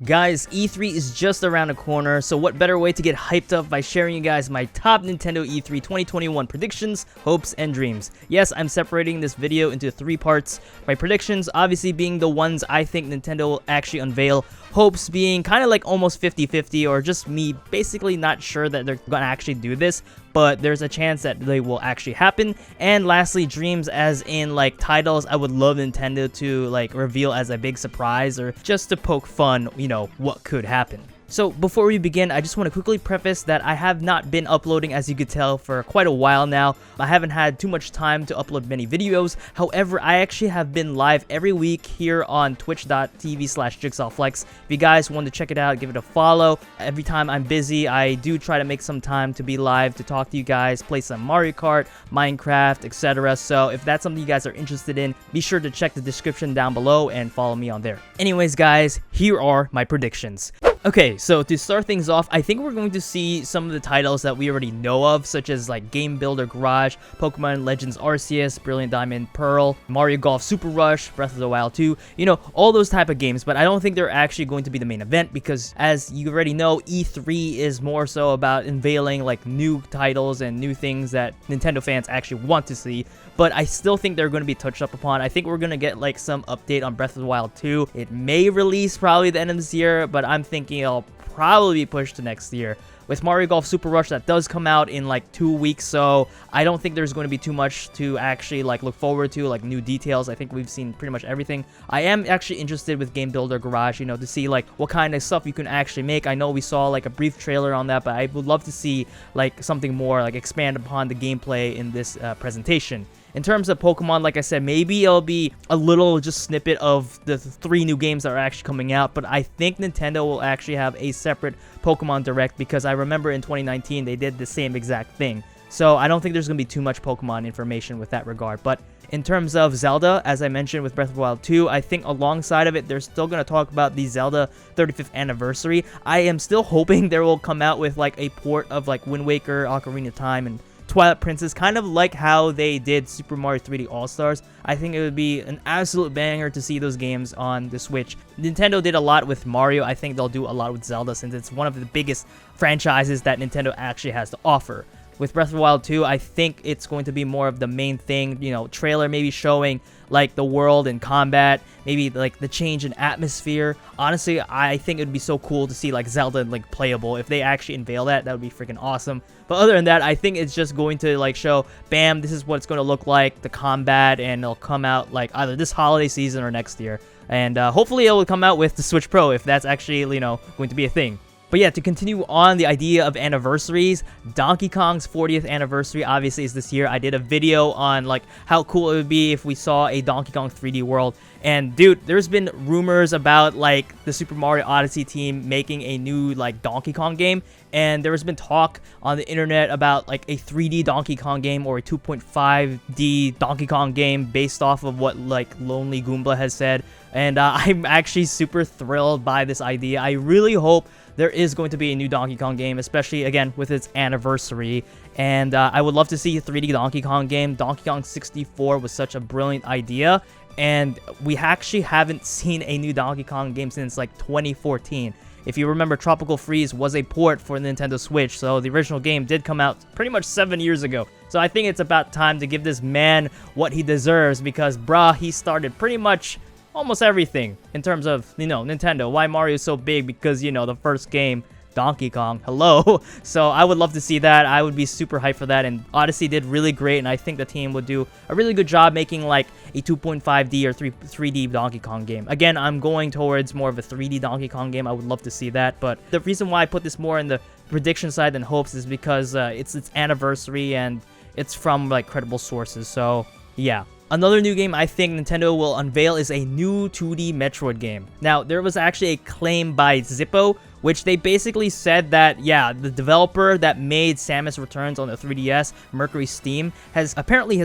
Guys, E3 is just around the corner, so what better way to get hyped up by sharing you guys my top Nintendo E3 2021 predictions, hopes, and dreams. Yes, I'm separating this video into 3 parts. My predictions obviously being the ones I think Nintendo will actually unveil, hopes being kind of like almost 50-50 or just me basically not sure that they're gonna actually do this, but there's a chance that they will actually happen. And lastly, dreams as in like titles I would love Nintendo to like reveal as a big surprise or just to poke fun, you know, what could happen. So before we begin, I just want to quickly preface that I have not been uploading, as you could tell, for quite a while now. I haven't had too much time to upload many videos. However, I actually have been live every week here on twitch.tv/JigsawFlex. If you guys want to check it out, give it a follow. Every time I'm busy, I do try to make some time to be live, to talk to you guys, play some Mario Kart, Minecraft, etc. So if that's something you guys are interested in, be sure to check the description down below and follow me on there. Anyways, guys, here are my predictions. Okay, so to start things off, I think we're going to see some of the titles that we already know of, such as like Game Builder Garage, Pokemon Legends Arceus, Brilliant Diamond Pearl, Mario Golf Super Rush, Breath of the Wild 2, you know, all those type of games, but I don't think they're actually going to be the main event because, as you already know, E3 is more so about unveiling like new titles and new things that Nintendo fans actually want to see, but I still think they're going to be touched up upon. I think we're going to get like some update on Breath of the Wild 2. It may release probably the end of this year, but I'm thinking it'll probably be pushed to next year. With Mario Golf Super Rush, that does come out in like 2 weeks, so I don't think there's going to be too much to actually like look forward to, like new details. I think we've seen pretty much everything. I am actually interested with Game Builder Garage, you know, to see like what kind of stuff you can actually make. I know we saw like a brief trailer on that, but I would love to see like something more, like expand upon the gameplay in this presentation. In terms of Pokemon, like I said, maybe it'll be a little just snippet of the 3 new games that are actually coming out, but I think Nintendo will actually have a separate Pokemon Direct because I remember in 2019 they did the same exact thing. So I don't think there's going to be too much Pokemon information with that regard. But in terms of Zelda, as I mentioned with Breath of the Wild 2, I think alongside of it, they're still going to talk about the Zelda 35th anniversary. I am still hoping they will come out with like a port of like Wind Waker, Ocarina of Time, and Twilight Princess, kind of like how they did Super Mario 3D All-Stars. I think it would be an absolute banger to see those games on the Switch. Nintendo did a lot with Mario. I think they'll do a lot with Zelda since it's one of the biggest franchises that Nintendo actually has to offer. With Breath of the Wild 2, I think it's going to be more of the main thing, you know, trailer maybe showing like the world and combat, maybe like the change in atmosphere. Honestly, I think it would be so cool to see like Zelda like playable. If they actually unveil that, that would be freaking awesome. But other than that, I think it's just going to like show, bam, this is what it's going to look like, the combat, and it'll come out like either this holiday season or next year. And hopefully it will come out with the Switch Pro if that's actually, you know, going to be a thing. But yeah, to continue on the idea of anniversaries, Donkey Kong's 40th anniversary obviously is this year. I did a video on like how cool it would be if we saw a Donkey Kong 3D World. And dude, there's been rumors about like the Super Mario Odyssey team making a new like Donkey Kong game. And there has been talk on the internet about like a 3D Donkey Kong game or a 2.5D Donkey Kong game based off of what like Lonely Goomba has said. And I'm actually super thrilled by this idea. I really hope there is going to be a new Donkey Kong game, especially, again, with its anniversary. And I would love to see a 3D Donkey Kong game. Donkey Kong 64 was such a brilliant idea. And we actually haven't seen a new Donkey Kong game since, like, 2014. If you remember, Tropical Freeze was a port for Nintendo Switch, so the original game did come out pretty much 7 years ago. So I think it's about time to give this man what he deserves because, bruh, he started pretty much almost everything in terms of, you know, Nintendo. Why Mario is so big? Because, you know, the first game, Donkey Kong, hello. So I would love to see that. I would be super hyped for that. And Odyssey did really great, and I think the team would do a really good job making like a 2.5D or 3D Donkey Kong game. Again, I'm going towards more of a 3D Donkey Kong game. I would love to see that. But the reason why I put this more in the prediction side than hopes is because it's its anniversary and it's from like credible sources. So yeah. Another new game I think Nintendo will unveil is a new 2D Metroid game. Now, there was actually a claim by Zippo, which they basically said that, yeah, the developer that made Samus Returns on the 3DS, Mercury Steam, has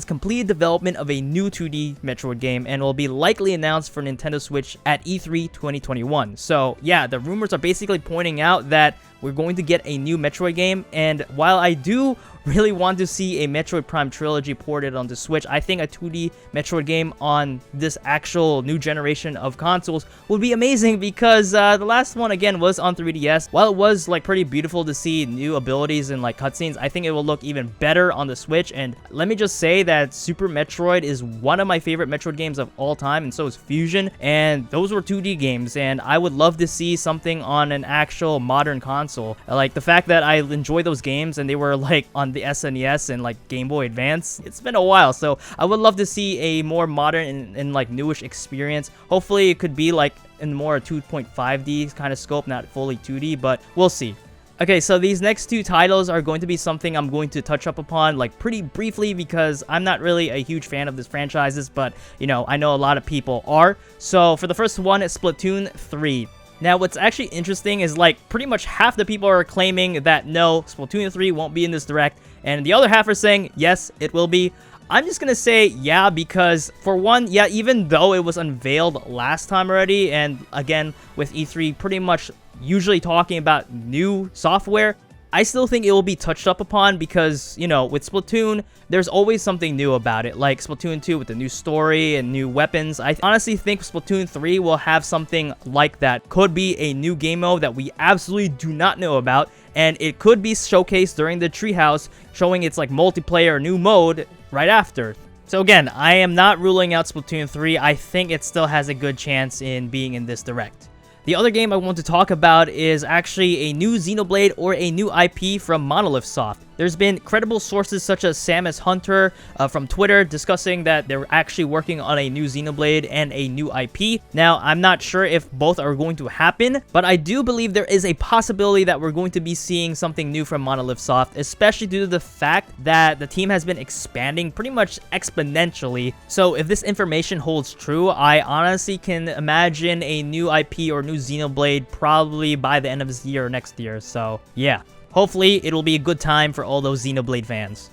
completed development of a new 2D Metroid game and will be likely announced for Nintendo Switch at E3 2021. So yeah, the rumors are basically pointing out that we're going to get a new Metroid game, and while I do really want to see a Metroid Prime trilogy ported onto Switch, I think a 2D Metroid game on this actual new generation of consoles would be amazing, because the last one again was on 3DS. While it was like pretty beautiful to see new abilities and like cutscenes, I think it will look even better on the Switch. And let me just say that Super Metroid is one of my favorite Metroid games of all time, and so is Fusion, and those were 2D games, and I would love to see something on an actual modern console. Like the fact that I enjoy those games and they were like on the SNES and like Game Boy Advance, it's been a while, so I would love to see a more modern and like newish experience. Hopefully it could be like in more 2.5D kind of scope, not fully 2D, but we'll see. Okay, so these next two titles are going to be something I'm going to touch up upon like pretty briefly, because I'm not really a huge fan of these franchises, but you know, I know a lot of people are. So for the first one, it's Splatoon 3. Now, what's actually interesting is like pretty much half the people are claiming that no, Splatoon 3 won't be in this direct, and the other half are saying yes, it will be. I'm just gonna say yeah, because for one, yeah, even though it was unveiled last time already, and again with E3 pretty much usually talking about new software, I still think it will be touched up upon, because, you know, with Splatoon, there's always something new about it, like Splatoon 2 with the new story and new weapons. I honestly think Splatoon 3 will have something like that. Could be a new game mode that we absolutely do not know about, and it could be showcased during the Treehouse, showing its like multiplayer new mode right after. So again, I am not ruling out Splatoon 3. I think it still has a good chance in being in this direct. The other game I want to talk about is actually a new Xenoblade or a new IP from Monolith Soft. There's been credible sources such as Samus Hunter from Twitter discussing that they're actually working on a new Xenoblade and a new IP. Now, I'm not sure if both are going to happen, but I do believe there is a possibility that we're going to be seeing something new from Monolith Soft, especially due to the fact that the team has been expanding pretty much exponentially. So if this information holds true, I honestly can imagine a new IP or new Xenoblade probably by the end of this year or next year. So yeah. Hopefully, it'll be a good time for all those Xenoblade fans.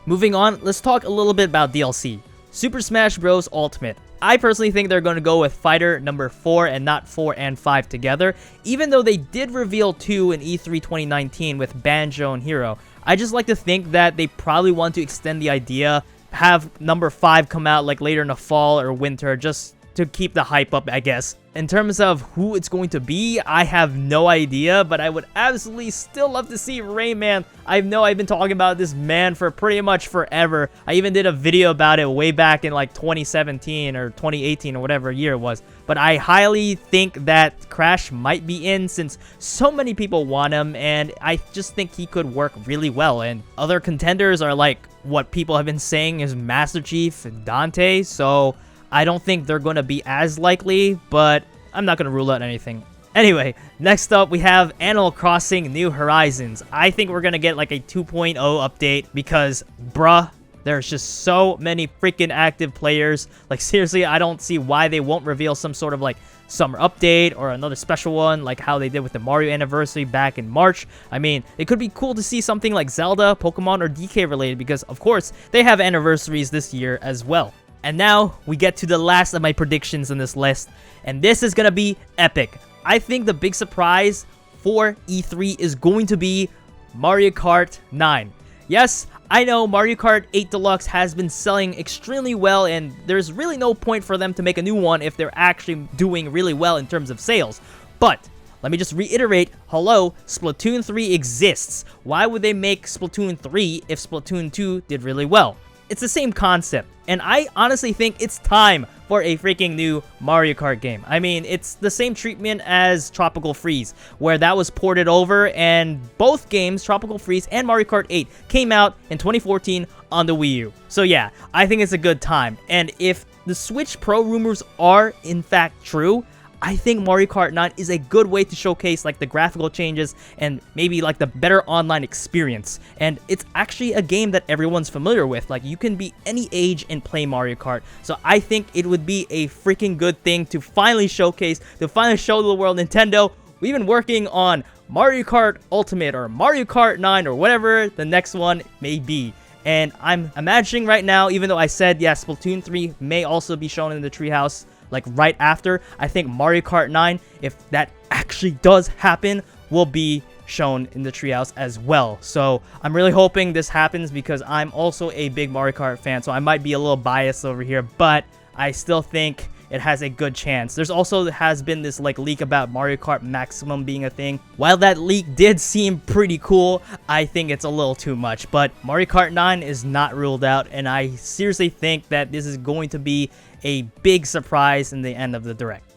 Moving on, let's talk a little bit about DLC. Super Smash Bros. Ultimate. I personally think they're going to go with Fighter number 4 and not 4 and 5 together, even though they did reveal 2 in E3 2019 with Banjo and Hero. I just like to think that they probably want to extend the idea, have number 5 come out like later in the fall or winter, just to keep the hype up, I guess. In terms of who it's going to be, I have no idea, but I would absolutely still love to see Rayman. I know I've been talking about this man for pretty much forever. I even did a video about it way back in like 2017 or 2018 or whatever year it was. But I highly think that Crash might be in, since so many people want him, and I just think he could work really well. And other contenders are like what people have been saying is Master Chief and Dante, so I don't think they're going to be as likely, but I'm not going to rule out anything. Anyway, next up we have Animal Crossing New Horizons. I think we're going to get like a 2.0 update because, bruh, there's just so many freaking active players. Like seriously, I don't see why they won't reveal some sort of like summer update or another special one like how they did with the Mario anniversary back in March. I mean, it could be cool to see something like Zelda, Pokemon, or DK related, because of course they have anniversaries this year as well. And now, we get to the last of my predictions in this list, and this is gonna be epic. I think the big surprise for E3 is going to be Mario Kart 9. Yes, I know Mario Kart 8 Deluxe has been selling extremely well, and there's really no point for them to make a new one if they're actually doing really well in terms of sales. But let me just reiterate, hello, Splatoon 3 exists. Why would they make Splatoon 3 if Splatoon 2 did really well? It's the same concept, and I honestly think it's time for a freaking new Mario Kart game. I mean, it's the same treatment as Tropical Freeze, where that was ported over, and both games, Tropical Freeze and Mario Kart 8, came out in 2014 on the Wii U. So yeah, I think it's a good time, and if the Switch Pro rumors are in fact true, I think Mario Kart 9 is a good way to showcase like the graphical changes and maybe like the better online experience. And it's actually a game that everyone's familiar with. Like you can be any age and play Mario Kart. So I think it would be a freaking good thing to finally showcase, to finally show the world, Nintendo, we've been working on Mario Kart Ultimate or Mario Kart 9 or whatever the next one may be. And I'm imagining right now, even though I said, yeah, Splatoon 3 may also be shown in the treehouse, like right after, I think Mario Kart 9, if that actually does happen, will be shown in the treehouse as well. So I'm really hoping this happens because I'm also a big Mario Kart fan, so I might be a little biased over here, but I still think it has a good chance. There's also has been this like leak about Mario Kart Maximum being a thing. While that leak did seem pretty cool, I think it's a little too much. But Mario Kart 9 is not ruled out, and I seriously think that this is going to be a big surprise in the end of the Direct.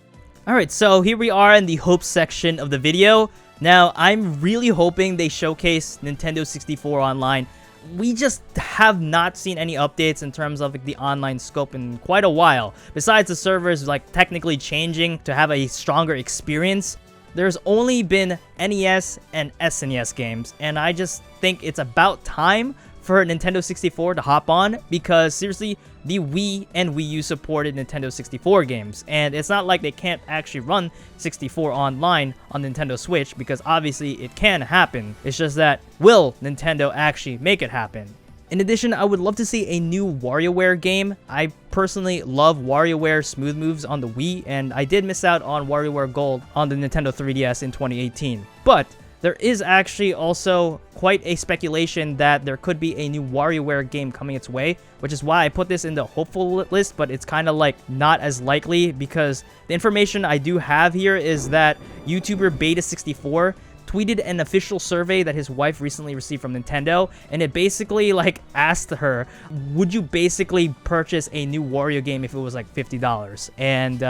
Alright, so here we are in the hopes section of the video. Now, I'm really hoping they showcase Nintendo 64 online. We just have not seen any updates in terms of like, the online scope in quite a while. Besides the servers like technically changing to have a stronger experience, there's only been NES and SNES games, and I just think it's about time for Nintendo 64 to hop on, because seriously, the Wii and Wii U supported Nintendo 64 games, and it's not like they can't actually run 64 online on Nintendo Switch, because obviously it can happen. It's just that, will Nintendo actually make it happen? In addition, I would love to see a new WarioWare game. I personally love WarioWare Smooth Moves on the Wii, and I did miss out on WarioWare Gold on the Nintendo 3DS in 2018. But there is actually also quite a speculation that there could be a new WarioWare game coming its way, which is why I put this in the hopeful list, but it's kind of like not as likely, because the information I do have here is that YouTuber Beta64 tweeted an official survey that his wife recently received from Nintendo, and it basically like asked her, would you basically purchase a new Wario game if it was like $50? And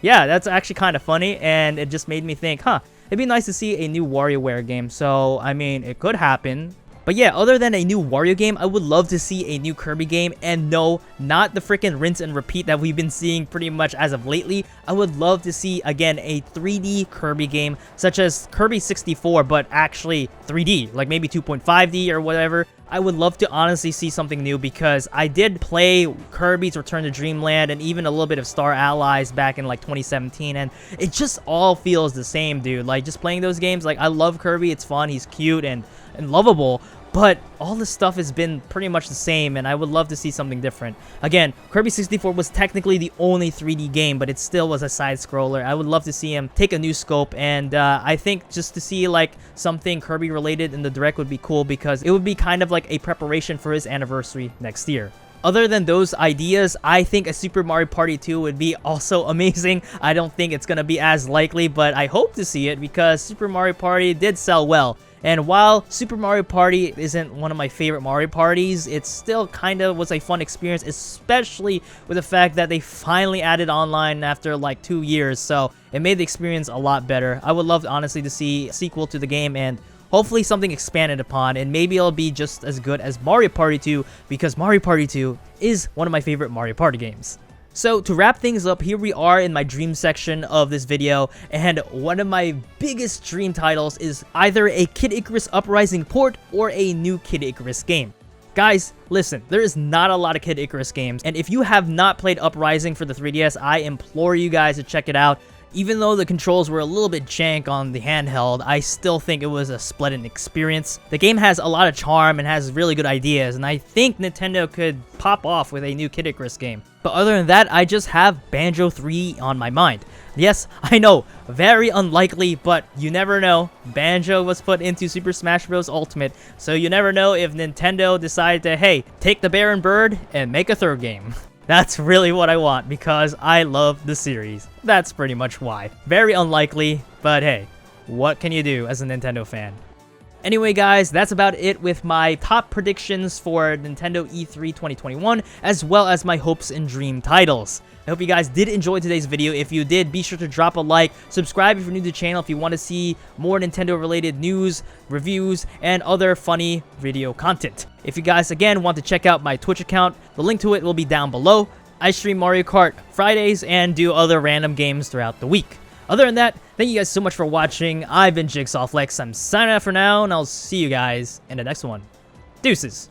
yeah, that's actually kind of funny, and it just made me think, it'd be nice to see a new WarioWare game. So, I mean, it could happen. But yeah, other than a new Wario game, I would love to see a new Kirby game. And no, not the freaking rinse and repeat that we've been seeing pretty much as of lately. I would love to see, again, a 3D Kirby game, such as Kirby 64, but actually 3D, like maybe 2.5D or whatever. I would love to honestly see something new, because I did play Kirby's Return to Dreamland and even a little bit of Star Allies back in like 2017, and it just all feels the same, dude. Like, just playing those games, like, I love Kirby, it's fun, he's cute and lovable, but all this stuff has been pretty much the same, and I would love to see something different. Again, Kirby 64 was technically the only 3D game, but it still was a side-scroller. I would love to see him take a new scope, and I think just to see like something Kirby related in the Direct would be cool, because it would be kind of like a preparation for his anniversary next year. Other than those ideas, I think a Super Mario Party 2 would be also amazing. I don't think it's going to be as likely, but I hope to see it, because Super Mario Party did sell well. And while Super Mario Party isn't one of my favorite Mario Parties, it still kind of was a fun experience, especially with the fact that they finally added online after like 2 years, so it made the experience a lot better. I would love, honestly, to see a sequel to the game, and hopefully something expanded upon, and maybe it'll be just as good as Mario Party 2, because Mario Party 2 is one of my favorite Mario Party games. So to wrap things up, here we are in my dream section of this video, and one of my biggest dream titles is either a Kid Icarus Uprising port or a new Kid Icarus game. Guys, listen, there is not a lot of Kid Icarus games, and if you have not played Uprising for the 3DS, I implore you guys to check it out. Even though the controls were a little bit jank on the handheld, I still think it was a splendid experience. The game has a lot of charm and has really good ideas, and I think Nintendo could pop off with a new Kid Icarus game. But other than that, I just have Banjo 3 on my mind. Yes, I know, very unlikely, but you never know. Banjo was put into Super Smash Bros. Ultimate, so you never know if Nintendo decided to, hey, take the Baron Bird and make a third game. That's really what I want, because I love the series. That's pretty much why. Very unlikely, but hey, what can you do as a Nintendo fan? Anyway, guys, that's about it with my top predictions for Nintendo E3 2021, as well as my hopes and dream titles. I hope you guys did enjoy today's video. If you did, be sure to drop a like, subscribe if you're new to the channel if you want to see more Nintendo-related news, reviews, and other funny video content. If you guys, again, want to check out my Twitch account, the link to it will be down below. I stream Mario Kart Fridays and do other random games throughout the week. Other than that, thank you guys so much for watching. I've been JigsawFlex. I'm signing out for now, and I'll see you guys in the next one. Deuces.